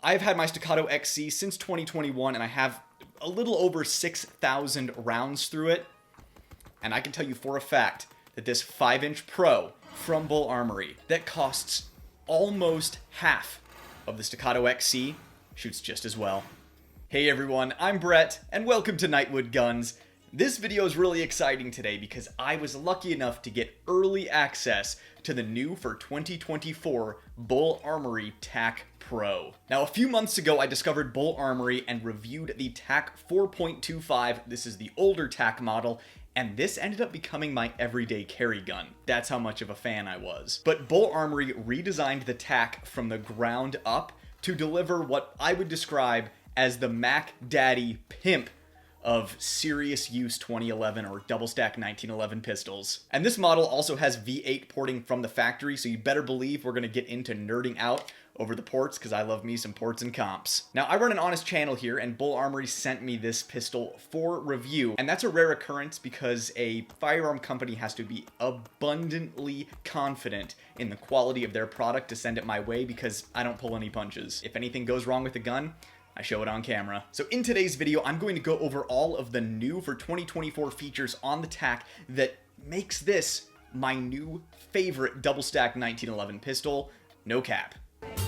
I've had my Staccato XC since 2021 and I have a little over 6,000 rounds through it. And I can tell you for a fact that this 5-inch Pro from Bul Armory that costs almost half of the Staccato XC shoots just as well. Hey everyone, I'm Brett and welcome to Nightwood Guns. This video is really exciting today because I was lucky enough to get early access to the new for 2024 Bul Armory TAC Pro. Now a few months ago I discovered Bul Armory and reviewed the TAC 4.25. This is the older TAC model, and this ended up becoming my everyday carry gun. That's how much of a fan I was. But Bul Armory redesigned the TAC from the ground up to deliver what I would describe as the Mac Daddy pimp of serious use 2011 or double stack 1911 pistols. And this model also has V8 porting from the factory, so you better believe we're gonna get into nerding out over the ports because I love me some ports and comps. Now I run an honest channel here and Bul Armory sent me this pistol for review, and that's a rare occurrence because a firearm company has to be abundantly confident in the quality of their product to send it my way because I don't pull any punches. If anything goes wrong with the gun, I show it on camera. So in today's video, I'm going to go over all of the new for 2024 features on the TAC that makes this my new favorite double stack 1911 pistol, no cap.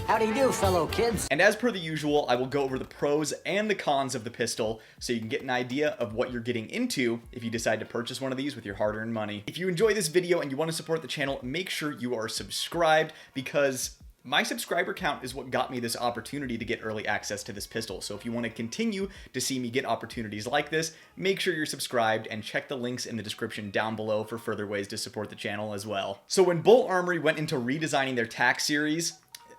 How do you do, fellow kids? And as per the usual, I will go over the pros and the cons of the pistol so you can get an idea of what you're getting into if you decide to purchase one of these with your hard-earned money. If you enjoy this video and you want to support the channel, make sure you are subscribed because my subscriber count is what got me this opportunity to get early access to this pistol. So if you want to continue to see me get opportunities like this, make sure you're subscribed and check the links in the description down below for further ways to support the channel as well. So when Bul Armory went into redesigning their TAC series,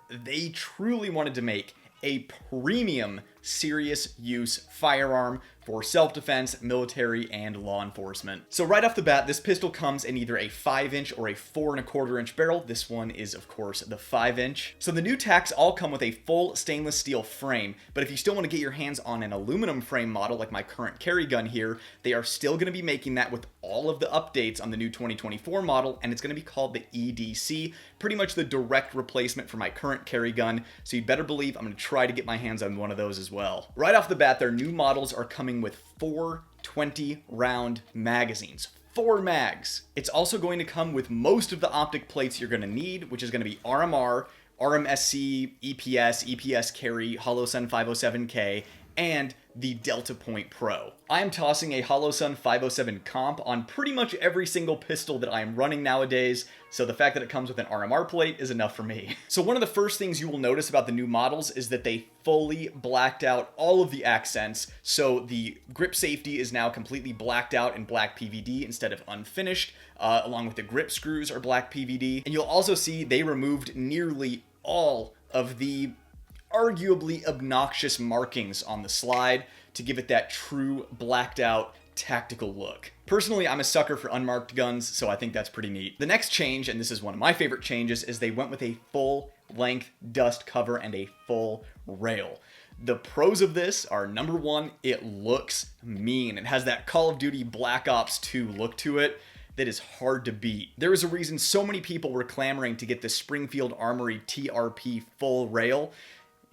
they truly wanted to make a premium serious use firearm for self-defense, military, and law enforcement. So right off the bat, this pistol comes in either a 5-inch or a 4.25-inch barrel. This one is, of course, the 5-inch. So the new TACs all come with a full stainless steel frame, but if you still want to get your hands on an aluminum frame model like my current carry gun here, they are still going to be making that with all of the updates on the new 2024 model, and it's going to be called the EDC, pretty much the direct replacement for my current carry gun, so you better believe I'm going to try to get my hands on one of those as well. Right off the bat, their new models are coming with 4 20-round magazines. 4 mags. It's also going to come with most of the optic plates you're going to need, which is going to be RMR, RMSC, EPS, EPS carry, Holosun 507K, and the Delta Point Pro. I am tossing a Holosun 507 comp on pretty much every single pistol that I am running nowadays, so the fact that it comes with an RMR plate is enough for me. So one of the first things you will notice about the new models is that they fully blacked out all of the accents, so the grip safety is now completely blacked out in black PVD instead of unfinished, along with the grip screws are black PVD, and you'll also see they removed nearly all of the arguably obnoxious markings on the slide to give it that true blacked out tactical look. Personally, I'm a sucker for unmarked guns, so I think that's pretty neat. The next change, and this is one of my favorite changes, is they went with a full length dust cover and a full rail. The pros of this are, number one, it looks mean. It has that Call of Duty Black Ops 2 look to it that is hard to beat. There is a reason so many people were clamoring to get the Springfield Armory TRP full rail.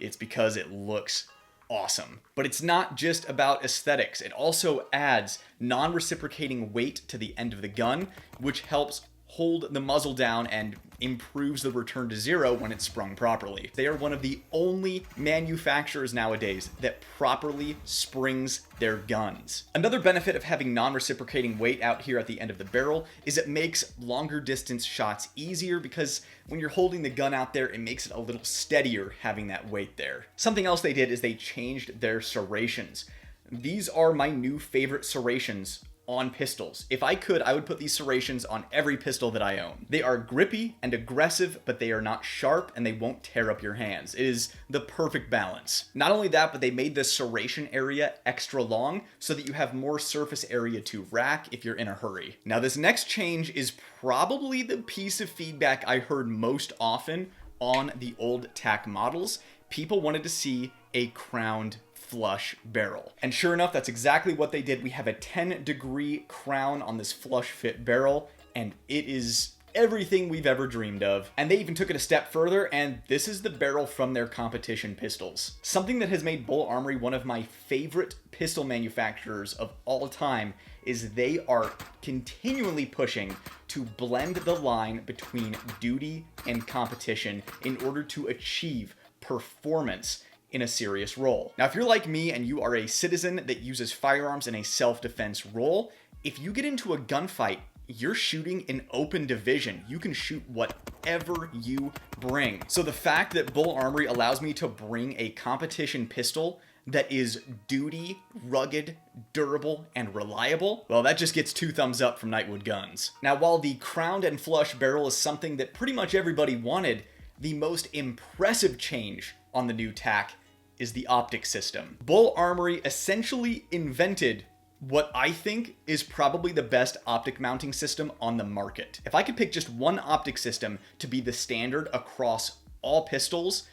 It's because it looks awesome. But it's not just about aesthetics. It also adds non-reciprocating weight to the end of the gun, which helps hold the muzzle down and improves the return to zero when it's sprung properly. They are one of the only manufacturers nowadays that properly springs their guns. Another benefit of having non-reciprocating weight out here at the end of the barrel is it makes longer distance shots easier because when you're holding the gun out there, it makes it a little steadier having that weight there. Something else they did is they changed their serrations. These are my new favorite serrations on pistols. If I could, I would put these serrations on every pistol that I own. They are grippy and aggressive, but they are not sharp and they won't tear up your hands. It is the perfect balance. Not only that, but they made the serration area extra long so that you have more surface area to rack if you're in a hurry. Now this next change is probably the piece of feedback I heard most often on the old TAC models. People wanted to see a crowned flush barrel. And sure enough, that's exactly what they did. We have a 10-degree crown on this flush fit barrel, and it is everything we've ever dreamed of. And they even took it a step further, and this is the barrel from their competition pistols. Something that has made Bul Armory one of my favorite pistol manufacturers of all time is they are continually pushing to blend the line between duty and competition in order to achieve performance in a serious role. Now, if you're like me and you are a citizen that uses firearms in a self-defense role, if you get into a gunfight, you're shooting in open division. You can shoot whatever you bring. So the fact that Bul Armory allows me to bring a competition pistol that is duty, rugged, durable, and reliable, well, that just gets 2 thumbs up from Nightwood Guns. Now, while the crowned and flush barrel is something that pretty much everybody wanted, the most impressive change on the new TAC is the optic system. Bul Armory essentially invented what I think is probably the best optic mounting system on the market. If I could pick just one optic system to be the standard across all pistols,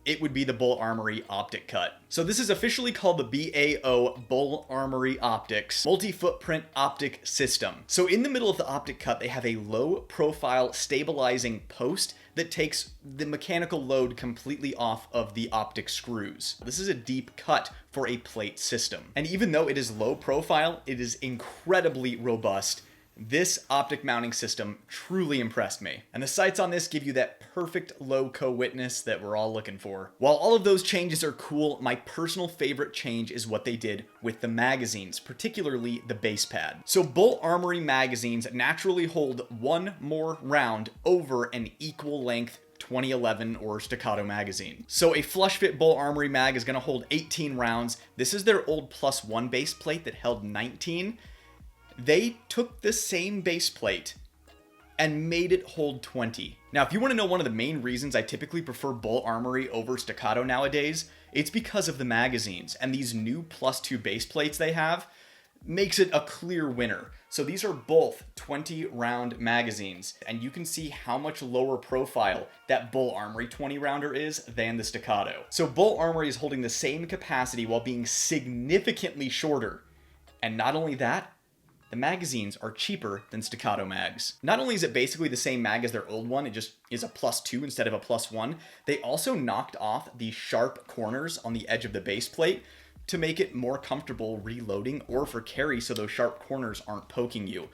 it would be the Bul Armory Optic Cut. So this is officially called the BAO Bul Armory Optics Multi-Footprint Optic System. So in the middle of the optic cut, they have a low profile stabilizing post that takes the mechanical load completely off of the optic screws. This is a deep cut for a plate system. And even though it is low profile, it is incredibly robust. This optic mounting system truly impressed me. And the sights on this give you that perfect low co-witness that we're all looking for. While all of those changes are cool, my personal favorite change is what they did with the magazines, particularly the base pad. So Bul Armory magazines naturally hold one more round over an equal length 2011 or Staccato magazine. So a flush fit Bul Armory mag is gonna hold 18 rounds. This is their old +1 base plate that held 19. They took the same base plate and made it hold 20. Now, if you want to know one of the main reasons I typically prefer Bul Armory over Staccato nowadays, it's because of the magazines, and these new +2 base plates they have makes it a clear winner. So these are both 20 round magazines, and you can see how much lower profile that Bul Armory 20 rounder is than the Staccato. So Bul Armory is holding the same capacity while being significantly shorter. And not only that, the magazines are cheaper than Staccato mags. Not only is it basically the same mag as their old one, it just is a +2 instead of a +1, they also knocked off the sharp corners on the edge of the base plate to make it more comfortable reloading or for carry so those sharp corners aren't poking you.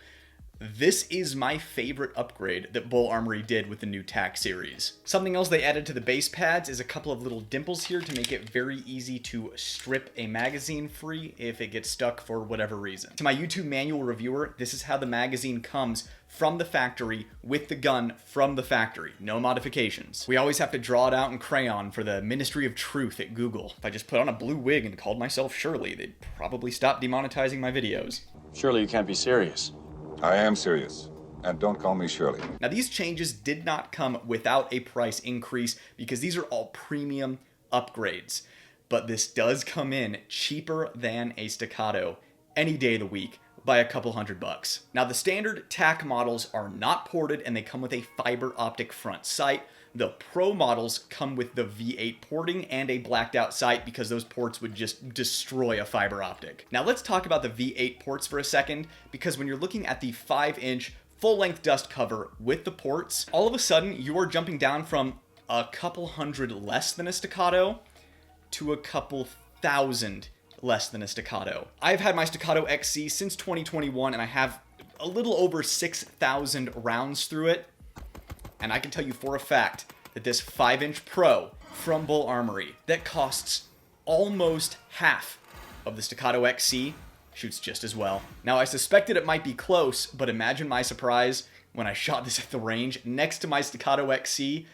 This is my favorite upgrade that Bul Armory did with the new TAC series. Something else they added to the base pads is a couple of little dimples here to make it very easy to strip a magazine free if it gets stuck for whatever reason. To my YouTube manual reviewer, this is how the magazine comes from the factory with the gun from the factory. No modifications. We always have to draw it out in crayon for the Ministry of Truth at Google. If I just put on a blue wig and called myself Shirley, they'd probably stop demonetizing my videos. Surely you can't be serious. I am serious. And don't call me Shirley. Now, these changes did not come without a price increase because these are all premium upgrades. But this does come in cheaper than a Staccato any day of the week by a couple $100. Now, the standard TAC models are not ported and they come with a fiber optic front sight. The Pro models come with the V8 porting and a blacked out sight because those ports would just destroy a fiber optic. Now let's talk about the V8 ports for a second, because when you're looking at the 5-inch full-length dust cover with the ports, all of a sudden you are jumping down from a couple hundred less than a Staccato to a couple thousand less than a Staccato. I've had my Staccato XC since 2021 and I have a little over 6,000 rounds through it. And I can tell you for a fact that this 5-inch Pro from Bul Armory that costs almost half of the Staccato XC shoots just as well. Now, I suspected it might be close, but imagine my surprise when I shot this at the range next to my Staccato XC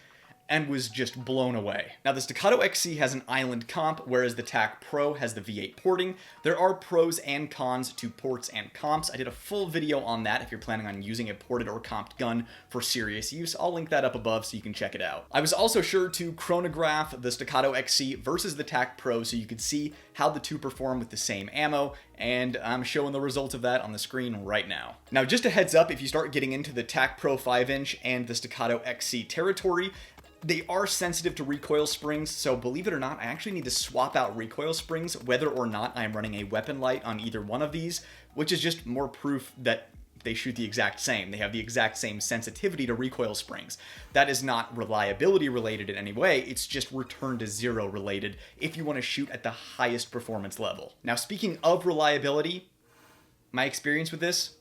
and was just blown away. Now, the Staccato XC has an island comp, whereas the TAC Pro has the V8 porting. There are pros and cons to ports and comps. I did a full video on that if you're planning on using a ported or comped gun for serious use. I'll link that up above so you can check it out. I was also sure to chronograph the Staccato XC versus the TAC Pro so you could see how the two perform with the same ammo, and I'm showing the results of that on the screen right now. Now, just a heads up, if you start getting into the TAC Pro 5-inch and the Staccato XC territory, they are sensitive to recoil springs, so believe it or not, I actually need to swap out recoil springs whether or not I'm running a weapon light on either one of these, which is just more proof that they shoot the exact same. They have the exact same sensitivity to recoil springs. That is not reliability related in any way. It's just return to zero related if you want to shoot at the highest performance level. Now, speaking of reliability, my experience with this,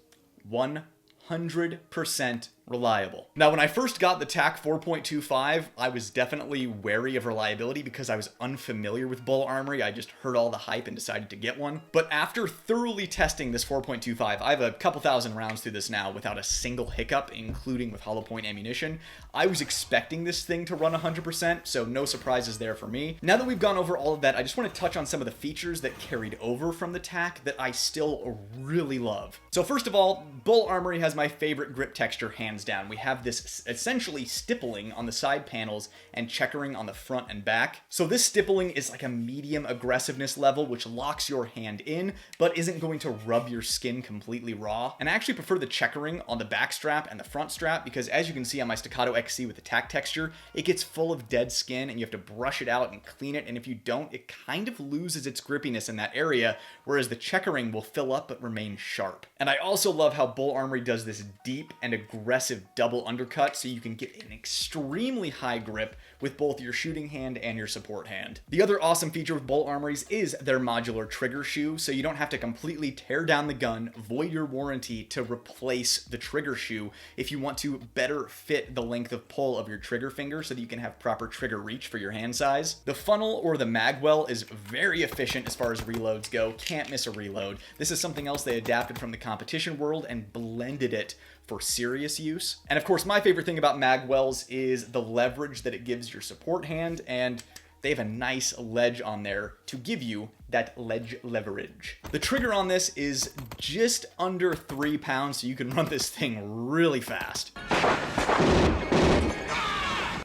100% reliable. Now, when I first got the TAC 4.25, I was definitely wary of reliability because I was unfamiliar with Bul Armory. I just heard all the hype and decided to get one. But after thoroughly testing this 4.25, I have a couple thousand rounds through this now without a single hiccup, including with hollow point ammunition. I was expecting this thing to run 100%, so no surprises there for me. Now that we've gone over all of that, I just want to touch on some of the features that carried over from the TAC that I still really love. So first of all, Bul Armory has my favorite grip texture, hands down. We have this essentially stippling on the side panels and checkering on the front and back. So this stippling is like a medium aggressiveness level, which locks your hand in, but isn't going to rub your skin completely raw. And I actually prefer the checkering on the back strap and the front strap because, as you can see on my Staccato XC with the TAC texture, it gets full of dead skin and you have to brush it out and clean it. And if you don't, it kind of loses its grippiness in that area, whereas the checkering will fill up but remain sharp. And I also love how Bul Armory does this deep and aggressive double undercut so you can get an extremely high grip with both your shooting hand and your support hand. The other awesome feature with Bul Armory's is their modular trigger shoe, so you don't have to completely tear down the gun, void your warranty to replace the trigger shoe if you want to better fit the length of pull of your trigger finger so that you can have proper trigger reach for your hand size. The funnel or the mag well is very efficient as far as reloads go. Can't miss a reload. This is something else they adapted from the competition world and blended it for serious use. And of course, my favorite thing about magwells is the leverage that it gives your support hand, and they have a nice ledge on there to give you that ledge leverage. The trigger on this is just under 3 pounds, so you can run this thing really fast.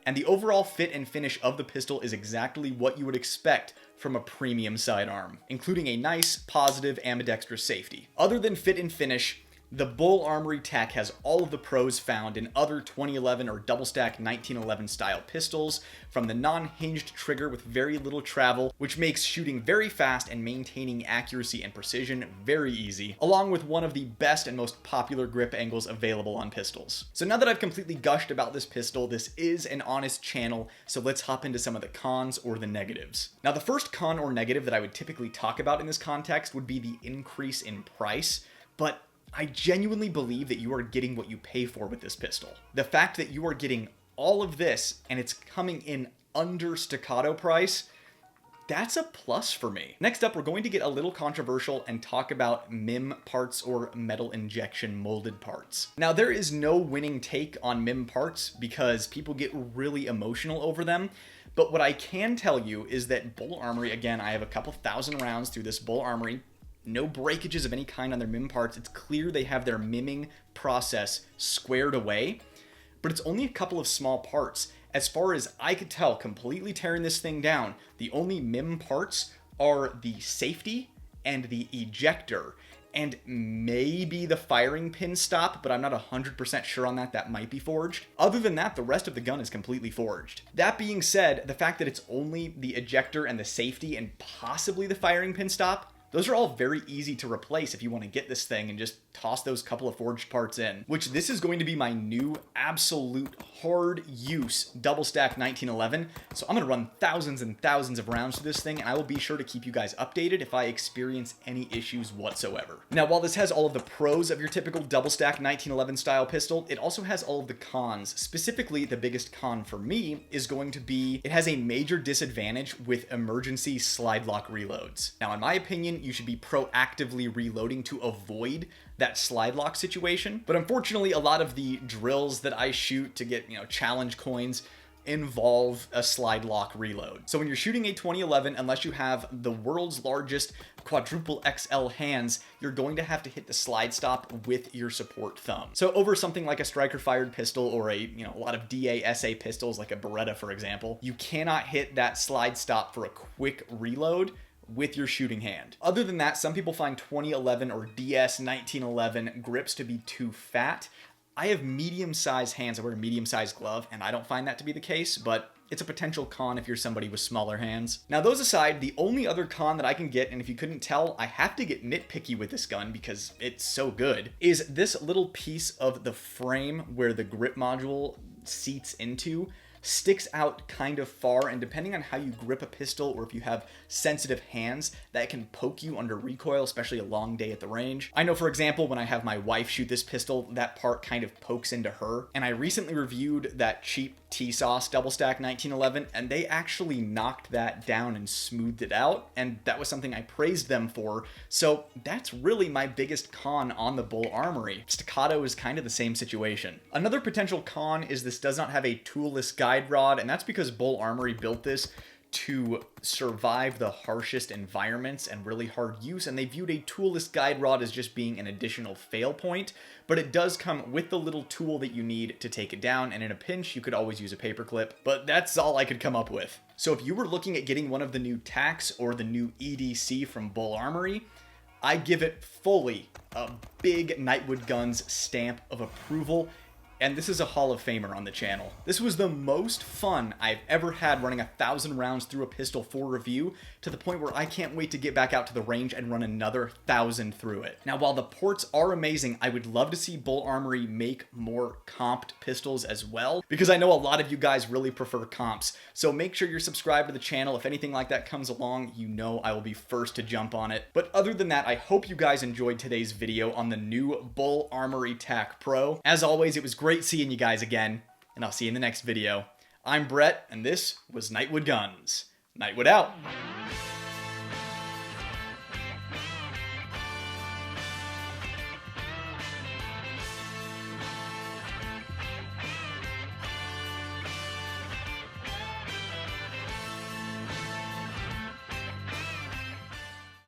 And the overall fit and finish of the pistol is exactly what you would expect from a premium sidearm, including a nice, positive, ambidextrous safety. Other than fit and finish, the Bul Armory TAC has all of the pros found in other 2011 or double stack 1911 style pistols, from the non-hinged trigger with very little travel, which makes shooting very fast and maintaining accuracy and precision very easy, along with one of the best and most popular grip angles available on pistols. So now that I've completely gushed about this pistol, this is an honest channel, so let's hop into some of the cons or the negatives. Now, the first con or negative that I would typically talk about in this context would be the increase in price, but I genuinely believe that you are getting what you pay for with this pistol. The fact that you are getting all of this and it's coming in under Staccato price, that's a plus for me. Next up, we're going to get a little controversial and talk about MIM parts or metal injection molded parts. Now, there is no winning take on MIM parts because people get really emotional over them. But what I can tell you is that Bul Armory, again, I have a couple thousand rounds through this Bul Armory, no breakages of any kind on their MIM parts. It's clear they have their MIMing process squared away, but it's only a couple of small parts. As far as I could tell, completely tearing this thing down, the only MIM parts are the safety and the ejector, and maybe the firing pin stop, but I'm not 100% sure on that. That might be forged. Other than that, the rest of the gun is completely forged. That being said, the fact that it's only the ejector and the safety and possibly the firing pin stop, those are all very easy to replace if you want to get this thing and just toss those couple of forged parts in, which this is going to be my new absolute hard use double stack 1911. So I'm going to run thousands and thousands of rounds to this thing, and I will be sure to keep you guys updated if I experience any issues whatsoever. Now, while this has all of the pros of your typical double stack 1911 style pistol, it also has all of the cons. Specifically, the biggest con for me is going to be it has a major disadvantage with emergency slide lock reloads. Now, in my opinion, you should be proactively reloading to avoid that slide lock situation. But unfortunately, a lot of the drills that I shoot to get, challenge coins involve a slide lock reload. So when you're shooting a 2011, unless you have the world's largest quadruple XL hands, you're going to have to hit the slide stop with your support thumb. So over something like a striker fired pistol or a lot of DA/SA pistols like a Beretta, for example, you cannot hit that slide stop for a quick reload with your shooting hand. Other than that, some people find 2011 or DS 1911 grips to be too fat. I have medium-sized hands. I wear a medium-sized glove, and I don't find that to be the case, but it's a potential con if you're somebody with smaller hands. Now those aside, the only other con that I can get, and if you couldn't tell, I have to get nitpicky with this gun because it's so good, is this little piece of the frame where the grip module seats into sticks out kind of far, and depending on how you grip a pistol or if you have sensitive hands, that can poke you under recoil, especially a long day at the range. I know, for example, when I have my wife shoot this pistol, that part kind of pokes into her, and I recently reviewed that cheap Tisas double stack 1911, and they actually knocked that down and smoothed it out, and that was something I praised them for. So that's really my biggest con on the Bul Armory. Staccato is kind of the same situation. Another potential con is this does not have a toolless guide rod, and that's because Bul Armory built this to survive the harshest environments and really hard use, and they viewed a toolless guide rod as just being an additional fail point, but it does come with the little tool that you need to take it down, and in a pinch you could always use a paperclip, but that's all I could come up with. So if you were looking at getting one of the new TACs or the new EDC from Bul Armory, I give it fully a big Nightwood Guns stamp of approval. And this is a Hall of Famer on the channel. This was the most fun I've ever had running 1,000 rounds through a pistol for review, to the point where I can't wait to get back out to the range and run another 1,000 through it. Now, while the ports are amazing, I would love to see Bul Armory make more comped pistols as well, because I know a lot of you guys really prefer comps. So make sure you're subscribed to the channel. If anything like that comes along, you know I will be first to jump on it. But other than that, I hope you guys enjoyed today's video on the new Bul Armory TAC Pro. As always, it was great seeing you guys again, and I'll see you in the next video. I'm Brett, and this was Nightwood Guns. Nightwood out.